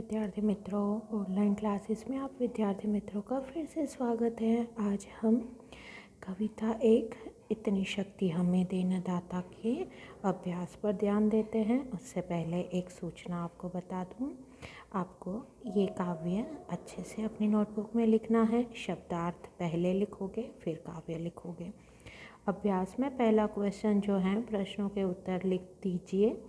विद्यार्थी मित्रों, online classes में आप विद्यार्थी मित्रों का फिर से स्वागत है। आज हम कविता एक इतनी शक्ति हमें देना दाता के अभ्यास पर ध्यान देते हैं। उससे पहले एक सूचना आपको बता दूं, आपको ये काव्य अच्छे से अपनी नोटबुक में लिखना है। शब्दार्थ पहले लिखोगे, फिर काव्य लिखोगे। अभ्यास में पहला क्वेश्चन जो है, प्रश्नों के उत्तर लिख दीजिए।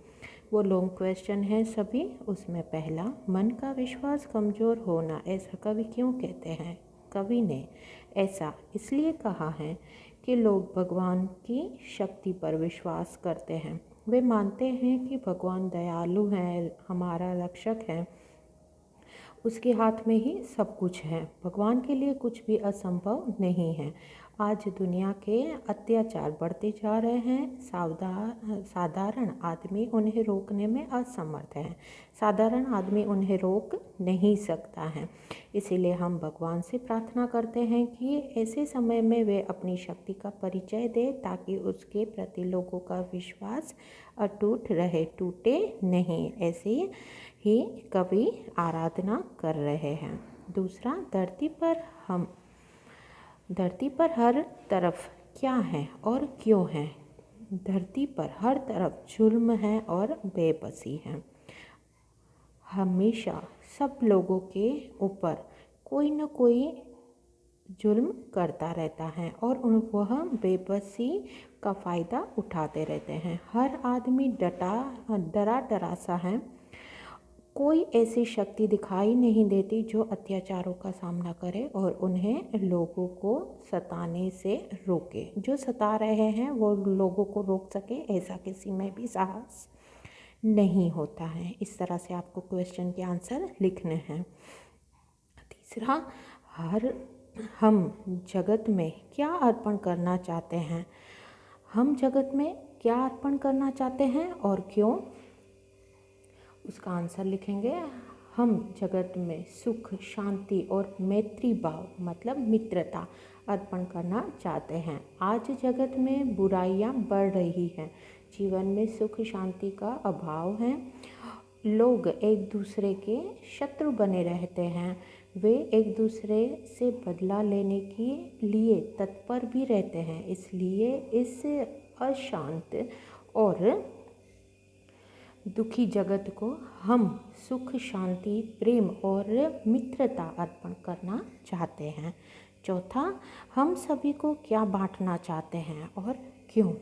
वो लॉन्ग क्वेश्चन है सभी। उसमें पहला, मन का विश्वास कमज़ोर होना ऐसा कवि क्यों कहते हैं? कवि ने ऐसा इसलिए कहा है कि लोग भगवान की शक्ति पर विश्वास करते हैं। वे मानते हैं कि भगवान दयालु हैं, हमारा रक्षक है, उसके हाथ में ही सब कुछ है। भगवान के लिए कुछ भी असंभव नहीं है। आज दुनिया के अत्याचार बढ़ते जा रहे हैं। साधारण आदमी उन्हें रोकने में असमर्थ है। साधारण आदमी उन्हें रोक नहीं सकता है। इसीलिए हम भगवान से प्रार्थना करते हैं कि ऐसे समय में वे अपनी शक्ति का परिचय दे, ताकि उसके प्रति लोगों का विश्वास अटूट रहे, टूटे नहीं। ऐसे ही कवि आराधना कर रहे हैं। दूसरा, धरती पर हर तरफ क्या है और क्यों है? धरती पर हर तरफ जुल्म है और बेबसी है। हमेशा सब लोगों के ऊपर कोई न कोई जुल्म करता रहता है और वह बेबसी का फ़ायदा उठाते रहते हैं। हर आदमी डरा डरा सा है। कोई ऐसी शक्ति दिखाई नहीं देती जो अत्याचारों का सामना करे और उन्हें लोगों को सताने से रोके। जो सता रहे हैं वो लोगों को रोक सके, ऐसा किसी में भी साहस नहीं होता है। इस तरह से आपको क्वेश्चन के आंसर लिखने हैं। तीसरा, हम जगत में क्या अर्पण करना चाहते हैं? हम जगत में क्या अर्पण करना चाहते हैं और क्यों? उसका आंसर लिखेंगे। हम जगत में सुख, शांति और मैत्री भाव मतलब मित्रता अर्पण करना चाहते हैं। आज जगत में बुराइयां बढ़ रही हैं। जीवन में सुख शांति का अभाव है। लोग एक दूसरे के शत्रु बने रहते हैं। वे एक दूसरे से बदला लेने के लिए तत्पर भी रहते हैं। इसलिए इस अशांत और दुखी जगत को हम सुख, शांति, प्रेम और मित्रता अर्पण करना चाहते हैं। चौथा, हम सभी को क्या बांटना चाहते हैं और क्यों?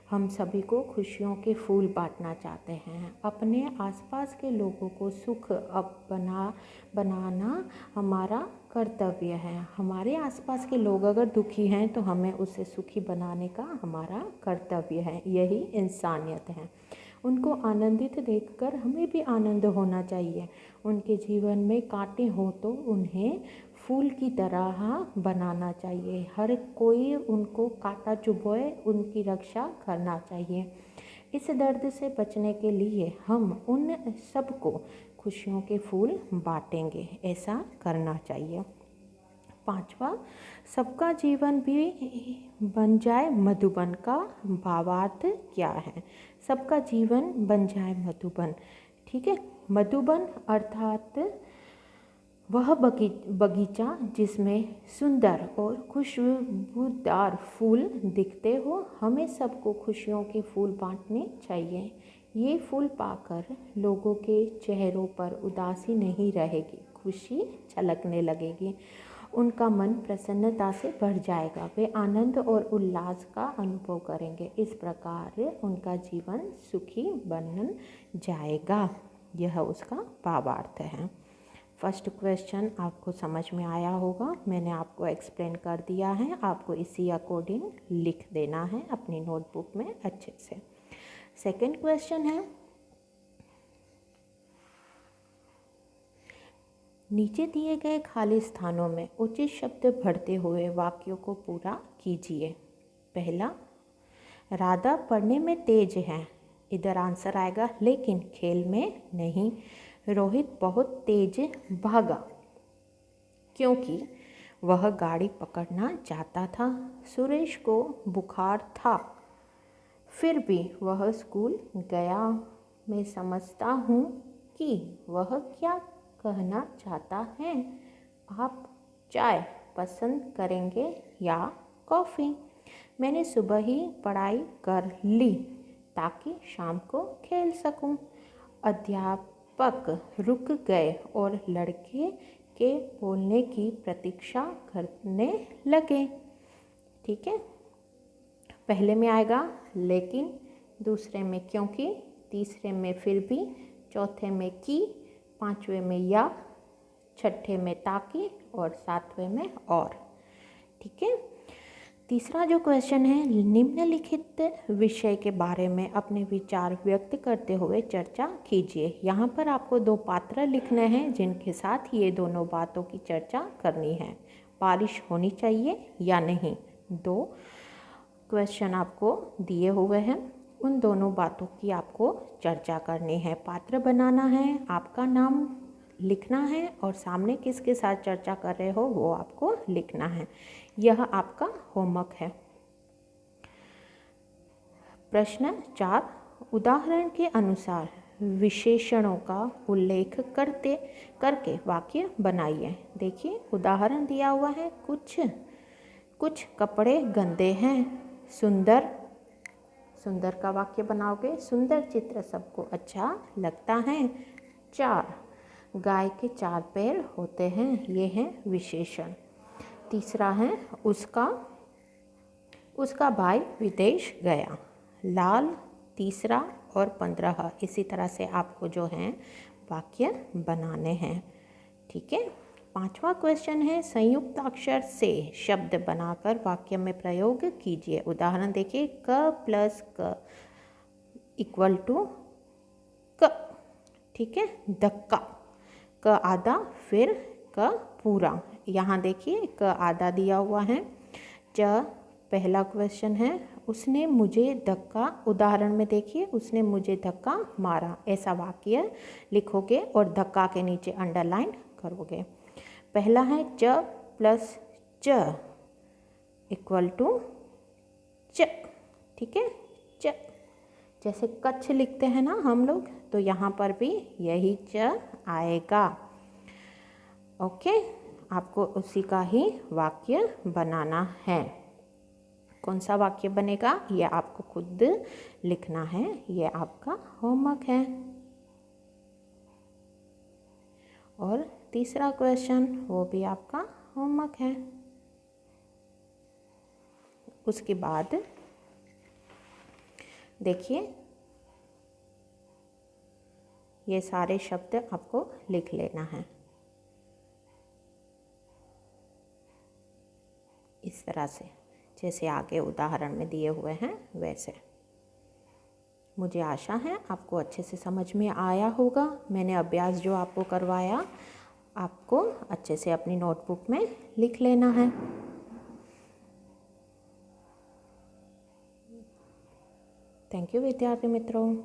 हम सभी को खुशियों के फूल बांटना चाहते हैं। अपने आसपास के लोगों को सुख बनाना हमारा कर्तव्य है। हमारे आसपास के लोग अगर दुखी हैं तो हमें उसे सुखी बनाने का हमारा कर्तव्य है। यही इंसानियत है। उनको आनंदित देखकर हमें भी आनंद होना चाहिए। उनके जीवन में कांटे हो तो उन्हें फूल की तरह बनाना चाहिए। हर कोई उनको कांटा चुभोए उनकी रक्षा करना चाहिए। इस दर्द से बचने के लिए हम उन सबको खुशियों के फूल बांटेंगे। ऐसा करना चाहिए। पांचवा, सबका जीवन भी बन जाए मधुबन का भावार्थ क्या है? सबका जीवन बन जाए मधुबन, ठीक है। मधुबन अर्थात वह बगीचा जिसमें सुंदर और खुशबूदार फूल दिखते हो। हमें सबको खुशियों के फूल बांटने चाहिए। ये फूल पाकर लोगों के चेहरों पर उदासी नहीं रहेगी, खुशी छलकने लगेगी। उनका मन प्रसन्नता से भर जाएगा। वे आनंद और उल्लास का अनुभव करेंगे। इस प्रकार उनका जीवन सुखी बन जाएगा। यह उसका भावार्थ है। फर्स्ट क्वेश्चन आपको समझ में आया होगा। मैंने आपको एक्सप्लेन कर दिया है। आपको इसी अकॉर्डिंग लिख देना है अपनी नोटबुक में अच्छे से। सेकंड क्वेश्चन है, नीचे दिए गए खाली स्थानों में उचित शब्द भरते हुए वाक्यों को पूरा कीजिए। पहला, राधा पढ़ने में तेज है। इधर आंसर आएगा, लेकिन खेल में नहीं। रोहित बहुत तेज भागा क्योंकि वह गाड़ी पकड़ना चाहता था। सुरेश को बुखार था, फिर भी वह स्कूल गया। मैं समझता हूँ कि वह क्या कहना चाहता है। आप चाय पसंद करेंगे या कॉफ़ी? मैंने सुबह ही पढ़ाई कर ली ताकि शाम को खेल सकूं। अध्यापक रुक गए और लड़के के बोलने की प्रतीक्षा करने लगे। ठीक है, पहले में आएगा लेकिन, दूसरे में क्योंकि, तीसरे में फिर भी, चौथे में कि, पांचवें में या, छठे में ताकि और सातवें में और। ठीक है, तीसरा जो क्वेश्चन है, निम्नलिखित विषय के बारे में अपने विचार व्यक्त करते हुए चर्चा कीजिए। यहाँ पर आपको दो पात्र लिखने हैं जिनके साथ ये दोनों बातों की चर्चा करनी है। बारिश होनी चाहिए या नहीं, दो क्वेश्चन आपको दिए हुए हैं, उन दोनों बातों की आपको चर्चा करनी है। पात्र बनाना है, आपका नाम लिखना है और सामने किसके साथ चर्चा कर रहे हो वो आपको लिखना है। यह आपका होमवर्क है। प्रश्न 4, उदाहरण के अनुसार विशेषणों का उल्लेख करके वाक्य बनाइए। देखिए उदाहरण दिया हुआ है, कुछ कपड़े गंदे हैं। सुंदर का वाक्य बनाओगे, सुंदर चित्र सबको अच्छा लगता है। 4, गाय के 4 पैर होते हैं, ये हैं विशेषण। तीसरा है, उसका भाई विदेश गया। लाल, तीसरा और 15, इसी तरह से आपको जो है वाक्य बनाने हैं। ठीक है, 5वां क्वेश्चन है, संयुक्त अक्षर से शब्द बनाकर वाक्य में प्रयोग कीजिए। उदाहरण देखिए, क प्लस क इक्वल टू क। ठीक है, धक्का, क आधा फिर क पूरा। यहाँ देखिए क आधा दिया हुआ है। च पहला क्वेश्चन है, उसने मुझे धक्का, उदाहरण में देखिए उसने मुझे धक्का मारा, ऐसा वाक्य लिखोगे और धक्का के नीचे अंडरलाइन करोगे। पहला है च प्लस च इक्वल टू च। ठीक है, च जैसे कच्छ लिखते हैं ना हम लोग, तो यहाँ पर भी यही च आएगा। ओके, आपको उसी का ही वाक्य बनाना है। कौन सा वाक्य बनेगा ये आपको खुद लिखना है, ये आपका होमवर्क है। और तीसरा क्वेश्चन वो भी आपका होमवर्क है। उसके बाद देखिए ये सारे शब्द आपको लिख लेना है इस तरह से, जैसे आगे उदाहरण में दिए हुए हैं वैसे। मुझे आशा है आपको अच्छे से समझ में आया होगा। मैंने अभ्यास जो आपको करवाया आपको अच्छे से अपनी नोटबुक में लिख लेना है। थैंक यू विद्यार्थी मित्रों।